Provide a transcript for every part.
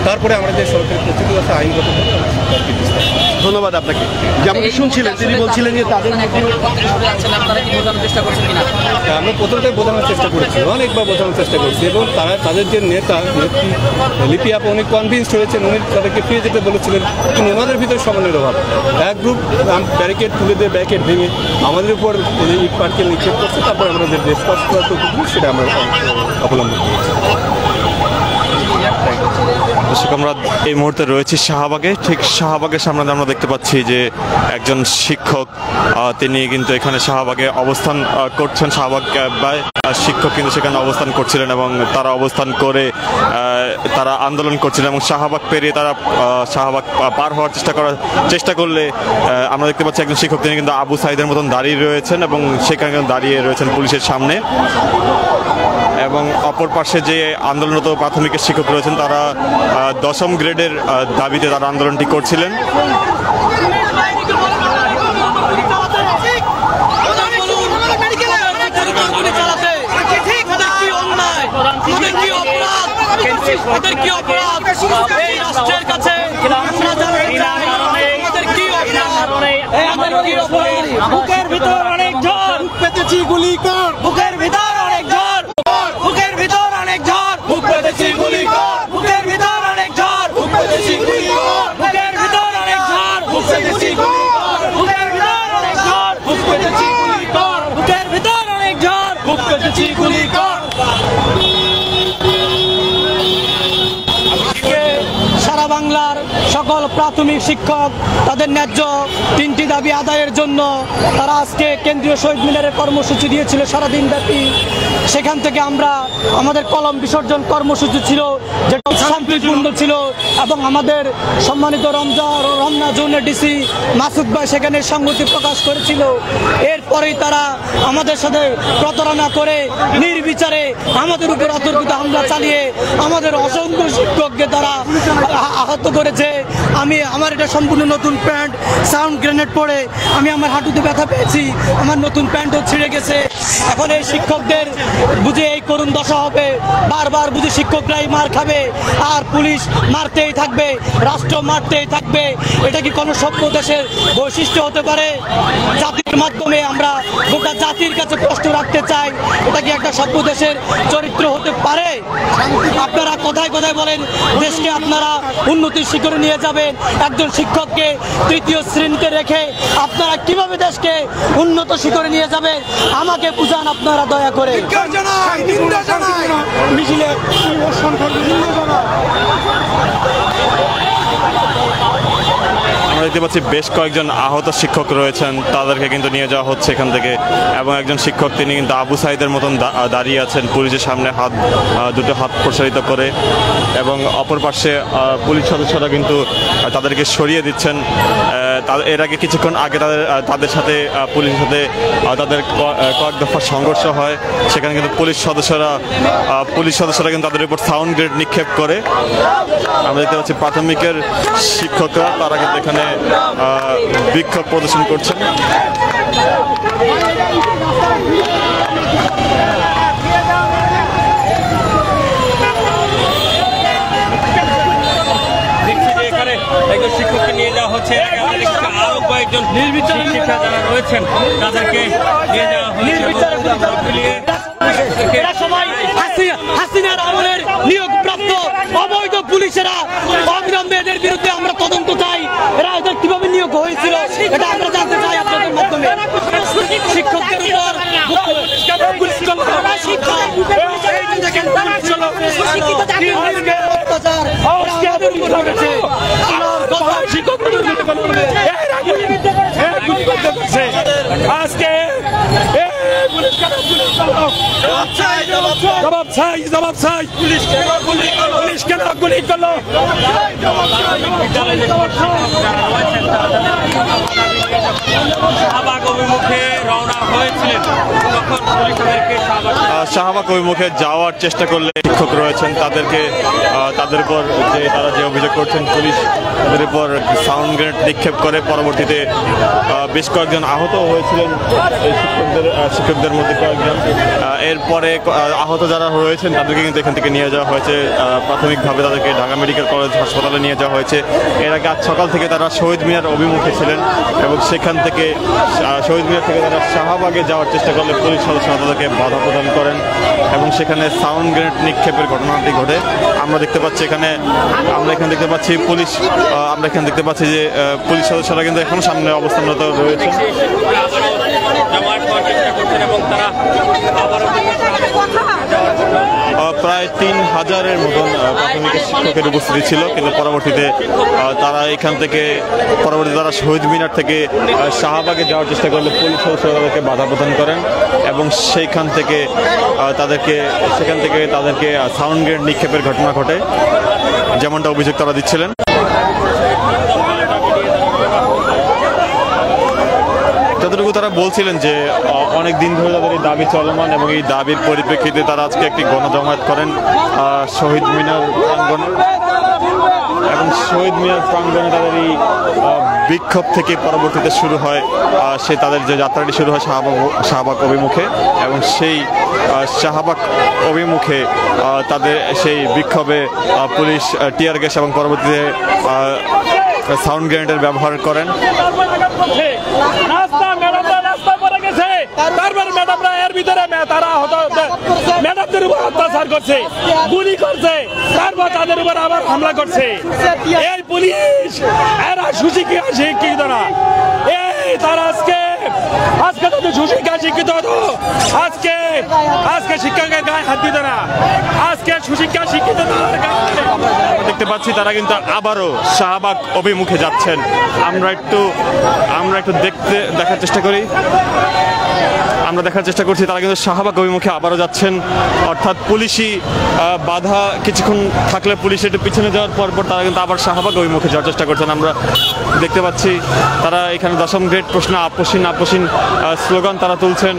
তারপরে আমরা যে সরকারি প্রস্তুতি আছে আইনগত ধন্যবাদ আপনাকে। যেমন শুনছিলেন তিনি বলছিলেন যে তাদের আমরা প্রথমটাই বোঝানোর চেষ্টা করেছি, অনেকবার বোঝানোর চেষ্টা করছি, এবং তারা তাদের যে নেত্রী লিপি আপা অনেক কনভিন্সড হয়েছেন, উনি তাদেরকে ফিরে যেতে বলেছিলেন, কিন্তু ওনাদের ভিতরে সমন্বয়ের অভাব। এক গ্রুপ ব্যারিকেড তুলে দিয়ে ব্যারিকেড ভেঙে আমাদের উপর ইট পাটকেল নিক্ষেপ করছে, তারপর আমরা যে রেসপন্স করার সেটা আমরা অবলম্বন করেছি। দর্শক, আমরা এই মুহূর্তে রয়েছি শাহবাগে। ঠিক শাহবাগের সামনে আমরা দেখতে পাচ্ছি যে একজন শিক্ষক তিনি কিন্তু এখানে শাহবাগে অবস্থান করছেন। শাহবাগ শিক্ষক কিন্তু সেখানে অবস্থান করছিলেন এবং তারা অবস্থান করে তারা আন্দোলন করছিলেন এবং শাহবাগ পেরিয়ে তারা শাহবাগ পার হওয়ার চেষ্টা করলে আমরা দেখতে পাচ্ছি একজন শিক্ষক তিনি কিন্তু আবু সাইদের মতন দাঁড়িয়ে রয়েছেন এবং সেখানে দাঁড়িয়ে রয়েছেন পুলিশের সামনে। এবং অপর পাশে যে আন্দোলনরত প্রাথমিকের শিক্ষক রয়েছেন তারা 10ম গ্রেডের দাবিতে তারা আন্দোলনটি করছিলেন। বুকের ভিতর অনেক ঝড় পেতেছি গুলি কর, বুকের ভিতর অনেক ঝড়, বুকের ভিতর অনেক ঝড়, বুক পেতেছি গুলি কর, বুকের ভিতর অনেক ঝড়, বুক পেতেছি গুলি কর, বুকের ভিতর অনেক ঝড়, বুক পেতেছি গুলি কর, বুকের ভিতর অনেক ঝড়, বুক পেতেছি গুলি কর, বুকের ভিতর অনেক ঝড়, বুক পেতেছি গুলি কর। সারা বাংলার সকল প্রাথমিক শিক্ষক তাদের ন্যায্য 3টি দাবি আদায়ের জন্য তারা আজকে কেন্দ্রীয় শহীদ মিনারে কর্মসূচি দিয়েছিল সারাদিন ব্যাপী। সেখান থেকে আমরা আমাদের কলম বিসর্জন কর্মসূচি ছিল, যেটা শান্তিপূর্ণ ছিল, এবং আমাদের সম্মানিত রমনা জোনের ডিসি মাসুদ ভাই সেখানে সংহতি প্রকাশ করেছিল। এরপরেই তারা আমাদের সাথে প্রতারণা করে নির্বিচারে আমাদের উপর অতর্কিত হামলা চালিয়ে আমাদের অসংখ্য শিক্ষককে তারা আহত করেছে। আমার এটা সম্পূর্ণ নতুন প্যান্ট, সাউন্ড গ্রেনেড পড়ে আমি আমার হাঁটুতে ব্যথা পেয়েছি, আমার নতুন প্যান্টও ছিঁড়ে গেছে। এখন এই শিক্ষকদের বুঝে এই করুণ দশা হবে, বারবার বুঝে শিক্ষকরাই মার খাবে আর পুলিশ মারতেই থাকবে, রাষ্ট্র মারতেই থাকবে। এটা কি কোনো সভ্য দেশের বৈশিষ্ট্য হতে পারে? জাতির মাধ্যমে আমরা গোটা জাতির কাছে প্রশ্ন রাখতে চাই, এটা কি একটা সভ্য দেশের চরিত্র হতে পারে? আপনারা কোথায় কোথায় বলেন দেশকে আপনারা উন্নতির শিখরে নিয়ে যাবেন, একজন শিক্ষককে 3য় শ্রেণীতে রেখে আপনারা কিভাবে দেশকে উন্নত শিখরে নিয়ে যাবেন আমাকে বুঝান আপনারা দয়া করে। আমরা দেখতে পাচ্ছি বেশ কয়েকজন আহত শিক্ষক রয়েছেন, তাদেরকে কিন্তু নিয়ে যাওয়া হচ্ছে এখান থেকে। এবং একজন শিক্ষক তিনি কিন্তু আবু সাইদের মতন দাঁড়িয়ে আছেন পুলিশের সামনে দুটো হাত প্রসারিত করে, এবং অপর পাশে পুলিশ সদস্যরা কিন্তু তাদেরকে সরিয়ে দিচ্ছেন। এর আগে কিছুক্ষণ আগে তাদের সাথে পুলিশের সাথে তাদের কয়েক দফা সংঘর্ষ হয়, সেখানে কিন্তু পুলিশ সদস্যরা কিন্তু তাদের উপর সাউন্ড গ্রেড নিক্ষেপ করে। আমরা দেখতে পাচ্ছি প্রাথমিকের শিক্ষকরা তারা কিন্তু এখানে বিক্ষোভ প্রদর্শন করছেন। একজন শিক্ষককে নিয়ে যাওয়া হচ্ছে, আরো কয়েকজন নির্বিচারে শিক্ষা যারা রয়েছেন তাদেরকে নিয়ে যাওয়া হচ্ছে। সবাই হাসিনার আমলের নিয়োগপ্রাপ্ত অবৈধ পুলিশেরা, অবিলম্বে এদের বিরুদ্ধে আমরা তদন্ত চাই। এরা এদের কিভাবে নিয়োগ হয়েছিল এটা আমরা জানতে চাই আপনাদের মাধ্যমে। শিক্ষকদের উপর আজকে জবাব চাই পুলিশ কেন গুলি করলো? শাহবাগ অভিমুখে রওনা হয়েছিলেন, শাহবাগ অভিমুখে যাওয়ার চেষ্টা করলে শিক্ষক রয়েছেন তাদের উপর তারা যে অভিযোগ করছেন পুলিশ তাদের উপর সাউন্ড গ্রেনেড নিক্ষেপ করে। পরবর্তীতে বেশ কয়েকজন আহত হয়েছিলেন এই শিক্ষকদের মধ্যে কয়েকজন। পরে আহত যারা রয়েছেন তাদেরকে কিন্তু এখান থেকে নিয়ে যাওয়া হয়েছে, প্রাথমিকভাবে তাদেরকে ঢাকা মেডিকেল কলেজ হাসপাতালে নিয়ে যাওয়া হয়েছে। এর আগে আজ সকাল থেকে তারা শহীদ মিনার অভিমুখে ছিলেন এবং সেখান থেকে শহীদ মিনার থেকে তারা শাহবাগে যাওয়ার চেষ্টা করলে পুলিশ সদস্যরা তাদেরকে বাধা প্রদান করেন এবং সেখানে সাউন্ড গ্রেনেড নিক্ষেপের ঘটনাটি ঘটে। আমরা দেখতে পাচ্ছি এখানে দেখতে পাচ্ছি পুলিশ, আমরা এখানে দেখতে পাচ্ছি যে পুলিশ সদস্যরা কিন্তু এখন সামনে অবস্থানরত রয়েছে। এবং তারা প্রায় 3000-এর মতন প্রাথমিক শিক্ষকের উপস্থিতি ছিল, কিন্তু পরবর্তীতে তারা এখান থেকে তারা শহীদ মিনার থেকে শাহবাগে যাওয়ার চেষ্টা করলে পুলিশ সদস্যরা তাদেরকে বাধা প্রদান করেন এবং সেখান থেকে তাদেরকে সাউন্ড গ্রেনেড নিক্ষেপের ঘটনা ঘটে, যেমনটা অভিযোগ তারা দিচ্ছিলেন। যতটুকু তারা বলছিলেন যে অনেক দিন ধরে তাদের এই দাবি চলমান এবং এই দাবির পরিপ্রেক্ষিতে তারা আজকে একটি গণজমায়েত করেন শহীদ মিনার প্রাঙ্গণে এবং শহীদ মিনার প্রাঙ্গণে তাদের এই বিক্ষোভ থেকে পরবর্তীতে শুরু হয় তাদের যে যাত্রাটি শুরু হয় শাহবাগ অভিমুখে এবং সেই শাহবাগ অভিমুখে তাদের সেই বিক্ষোভে পুলিশ টিয়ার গ্যাস এবং পরবর্তীতে সাউন্ড গ্রেনেডের ব্যবহার করেন। ম্যাডামরা এর ভিতরে তারা ম্যাডামদের উপর অত্যাচার করছে, গুলি করছে, তারপর তাদের উপর আবার হামলা করছে। এই পুলিশ এরা সুশিক্ষিত না, এই তারা আজকে তো সুশিক্ষিত হতো, আজকে শিক্ষকের গায়ে হাত দিত না, আজকে সুশিক্ষিত দেখতে পাচ্ছি তারা কিন্তু আবারও শাহবাগ অভিমুখে যাচ্ছেন। আমরা একটু দেখার চেষ্টা করি। আমরা দেখার চেষ্টা করছি তারা কিন্তু শাহবাগ অভিমুখে আবারও যাচ্ছেন, অর্থাৎ পুলিশি বাধা কিছুক্ষণ থাকলে পুলিশ একটু পিছনে যাওয়ার পর তারা কিন্তু আবার শাহবাগ অভিমুখে যাওয়ার চেষ্টা করছেন। আমরা দেখতে পাচ্ছি তারা এখানে 10ম গ্রেড প্রশ্ন আপোষহীন স্লোগান তারা তুলছেন।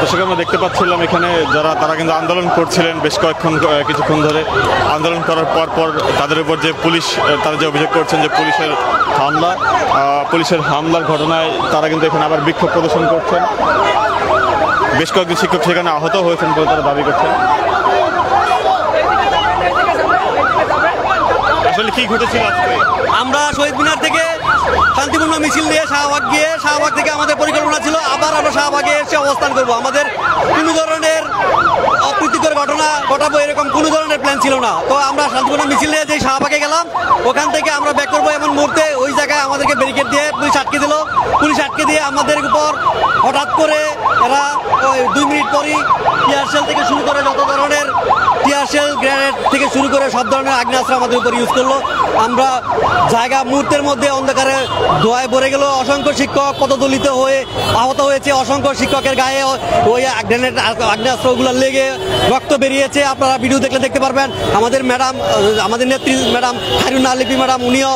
দর্শক, আমরা দেখতে পাচ্ছিলাম এখানে তারা কিন্তু আন্দোলন করছিলেন বেশ কিছুক্ষণ ধরে। আন্দোলন করার পর তাদের উপর যে পুলিশ তারা যে অভিযোগ করছেন যে পুলিশের হামলার ঘটনায় তারা কিন্তু এখানে আবার বিক্ষোভ প্রদর্শন করছেন। বেশ কয়েকজন শিক্ষক সেখানে আহত হয়েছেন বলে তারা দাবি করছেন। আসলে কি ঘটেছিল আজকে? আমরা শহীদ মিনার থেকে শান্তিপূর্ণ মিছিল নিয়ে শাহবাগ থেকে আমাদের পরিকল্পনা ছিল আবার আমরা শাহবাগে এসে অবস্থান করব। আমাদের কোনো ধরনের অপ্রীতিকর ঘটনা ঘটাবো এরকম কোনো ধরনের প্ল্যান ছিল না। তো আমরা শান্তিপূর্ণ মিছিল নিয়ে যে শাহবাগে গেলাম, ওখান থেকে আমরা ব্যাক করবো এমন মুহূর্তে ওই জায়গায় আমাদেরকে ব্যারিকেড দিয়ে পুলিশ আটকে দিল। পুলিশ আটকে দিয়ে আমাদের উপর হঠাৎ করে এরা 2 মিনিট পরই টিয়ারশেল থেকে শুরু করে যত ধরনের টিয়ারশেল গ্রেনেড থেকে শুরু করে সব ধরনের আগ্নেয়াস্ত্র আমাদের উপর ইউজ করলো। আমরা মুহূর্তের মধ্যে অন্ধকারে ধোঁয়ায় ভরে গেল। অসংখ্য শিক্ষক পদদলিত হয়ে আহত হয়েছে, অসংখ্য শিক্ষকের গায়ে ওই গ্রেনেড আগ্নেয়াস্ত্রগুলো লেগে রক্ত বেরিয়েছে। আপনারা ভিডিও দেখলে দেখতে পারবেন। আমাদের নেত্রী ম্যাডাম হারুনা লিপি ম্যাডাম উনিও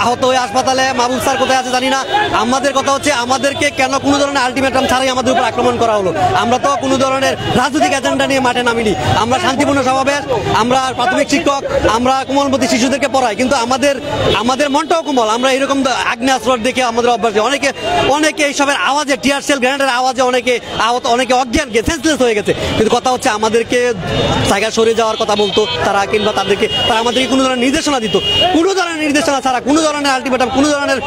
আহত হয়ে হাসপাতালে। মাহবুব স্যার কোথায় আছে জানি না। আমাদের কথা হচ্ছে আমাদেরকে কেন কোনো ধরনের আলটিমেটাম ছাড়াই আমাদের উপর আক্রমণ করা হলো? আমরা তো কোনো ধরনের রাজনৈতিক এজেন্ডা নিয়ে মাঠে নামিনি। আমরা শান্তিপূর্ণ সমাবেশ, আমরা প্রাথমিক শিক্ষক, আমরা কোমলমতি শিশুদেরকে পড়াই, কিন্তু আমাদের মনটাও কোমল। আমরা এরকম আগ্নেয়াস্ত্র দেখে আমাদের অভ্যাস। অনেকে এইসবের আওয়াজে টিয়ারশেল গ্রেনেডের আওয়াজে অনেকে অজ্ঞান সেন্সলেস হয়ে গেছে। কিন্তু কথা হচ্ছে আমাদেরকে জায়গা সরে যাওয়ার কথা বলতো তারা, কিংবা তারা আমাদেরকে কোনো ধরনের নির্দেশনা দিত। কোনো ধরনের নির্দেশনা ছাড়া, কোনো ধরনের আলটিমেটাম, কোনো ধরনের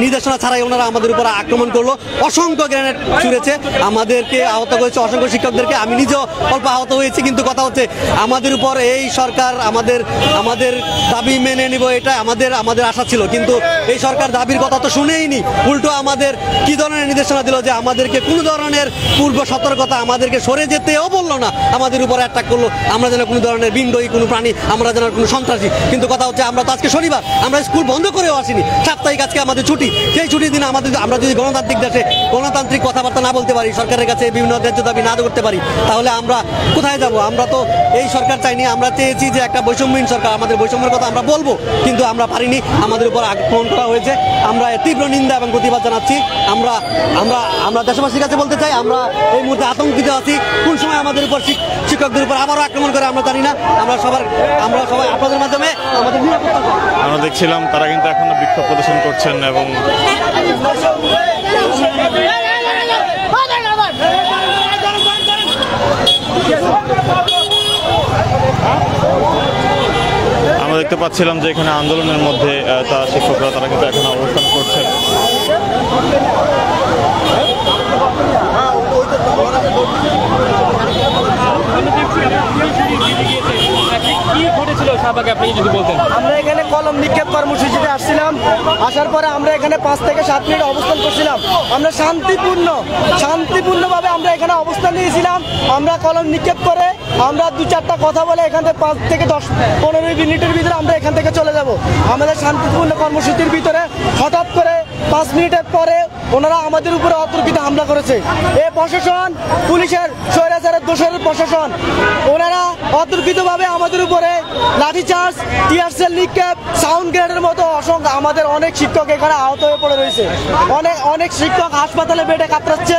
নির্দেশনা ছাড়াই ওনারা আমাদের উপর আক্রমণ করলো। অসংখ্য গ্রেনেড ছুঁড়েছে, আমাদেরকে আহত করেছে, অসংখ্য শিক্ষকদেরকে। আমি নিজেও অল্প আহত হয়েছি। কিন্তু কথা হচ্ছে আমাদের উপর এই সরকার আমাদের দাবি মেনে নিব, এটা আমাদের আশা ছিল। কিন্তু এই সরকার দাবির কথা তো শুনেইনি, উল্টো আমাদের কি ধরনের নির্দেশনা দিল যে আমাদেরকে কোনো ধরনের পূর্ব সতর্কতা, আমাদেরকে সরে যেতেও বললো না, আমাদের উপর অ্যাটাক করলো। আমরা যেন কোনো ধরনের বিন্দয়ী কোনো প্রাণী, আমরা যেন কোনো সন্ত্রাসী। কিন্তু কথা হচ্ছে আমরা তো আজকে শনিবার, আমরা স্কুল বন্ধ করেও আসিনি, সাপ্তাহিক আজকে আমাদের ছুটি। সেই ছুটির দিনে আমরা যদি গণতান্ত্রিক দেশে গণতান্ত্রিক কথাবার্তা না বলতে পারি, সরকারের কাছে বিভিন্ন ন্যায্য দাবি না করতে পারি, তাহলে আমরা কোথায় যাব? আমরা তো এই সরকার চাইনি, আমরা চেয়েছি যে একটা বৈষম্যহীন সরকার, আমাদের বৈষম্যের কথা আমরা বলবো, কিন্তু আমরা পারিনি, আমাদের উপর আক্রমণ করা হয়েছে। আমরা তীব্র নিন্দা এবং প্রতিবাদ জানাচ্ছি। আমরা দেশবাসীর কাছে বলতে চাই, আমরা এই মুহূর্তে আতঙ্কিত আছি। কোন সময় আমাদের উপর শিক্ষকদের উপর আবারও আক্রমণ করে আমরা জানি না। আমরা সবাই আপনাদের মাধ্যমে আমাদের নিরাপত্তা চাই। আমরা দেখছিলাম তারা কিন্তু এখনো বিক্ষোভ প্রদর্শন করছেন এবং আমরা দেখতে পাচ্ছিলাম যে এখানে আন্দোলনের মধ্যে তারা শিক্ষকরা তারা কিন্তু এখন অবস্থান করছেন। কি ঘটেছিল শাহবাগে, আপনি যদি বলতেন? আমরা এখানে কলম নিক্ষেপ কর্মসূচিতে আসছিলাম, আসার পরে আমরা এখানে 5 থেকে 7 মিনিট অবস্থান করছিলাম। আমরা শান্তিপূর্ণভাবে আমরা এখানে অবস্থান নিয়েছিলাম। আমরা কলম নিক্ষেপ করে আমরা 2-4টা কথা বলে এখান থেকে 5 থেকে 10-15 মিনিটের ভিতরে আমরা এখান থেকে চলে যাব। আমাদের শান্তিপূর্ণ কর্মসূচির ভিতরে হঠাৎ করে 5 মিনিটের পরে ওনারা আমাদের উপরে অতর্কিত হামলা করেছে। এই প্রশাসন, পুলিশের স্বৈরাচারের দোষরের প্রশাসন, ওনারা অতর্কিতভাবে আমাদের উপরে লাঠিচার্জ, টিয়ার সেল নিক্ষেপ, সাউন্ড গ্রেনেডের মতো অসংখ্য আমাদের অনেক শিক্ষক এখানে আহত হয়ে পড়ে রয়েছে। অনেক শিক্ষক হাসপাতালে বেডে কাতরাচ্ছে।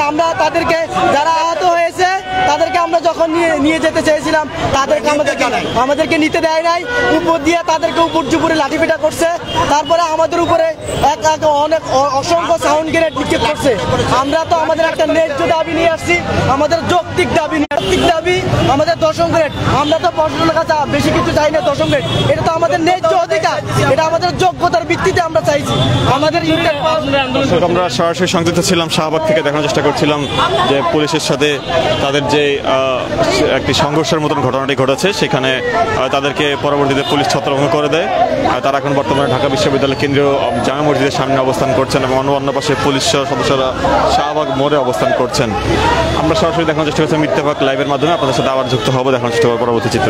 আমরা তাদেরকে, যারা আহত হয়েছে তাদেরকে আমরা যখন নিয়ে যেতে চেয়েছিলাম, তাদেরকে আমাদেরকে নিতে দেয় নাই। উপর দিয়ে তাদেরকে উপর জুপুরে লাঠিপিটা করছে। তারপরে আমাদের উপরে অনেক অসংখ্য সাউন্ড গ্রেনেড নিক্ষেপ করছে। আমরা তো আমাদের একটা ন্যায্য দাবি নিয়ে আসছি, আমাদের যৌক্তিক দাবি আমাদের 10 গ্রেড। আমরা তো প্রশাসনের কাছে বেশি কিছু চাই না। 10 গ্রেড এটা তো আমাদের ন্যায্য অধিকার, এটা আমাদের যোগ্যতার ভিত্তিতে আমরা চাইছি। আমাদের আমরা সরাসরি সংযুক্ত ছিলাম শাহবাগ থেকে, দেখানোর চেষ্টা করছিলাম যে পুলিশের সাথে তাদের যে একটি সংঘর্ষের মতন ঘটনাটি ঘটেছে, সেখানে তাদেরকে পরবর্তীতে পুলিশ ছত্রভঙ্গ করে দেয়। তারা এখন বর্তমানে ঢাকা বিশ্ববিদ্যালয় কেন্দ্রীয় জামে মসজিদের সামনে অবস্থান করছেন এবং অন্য পাশে পুলিশ সদস্যরা শাহবাগ মোড়ে অবস্থান করছেন। আমরা সরাসরি দেখানোর চেষ্টা করছি ইত্তেফাক লাইভের মাধ্যমে, আপনাদের সাথে আবার যুক্ত হবো, দেখানোর চেষ্টা করবো পরবর্তী চিত্র।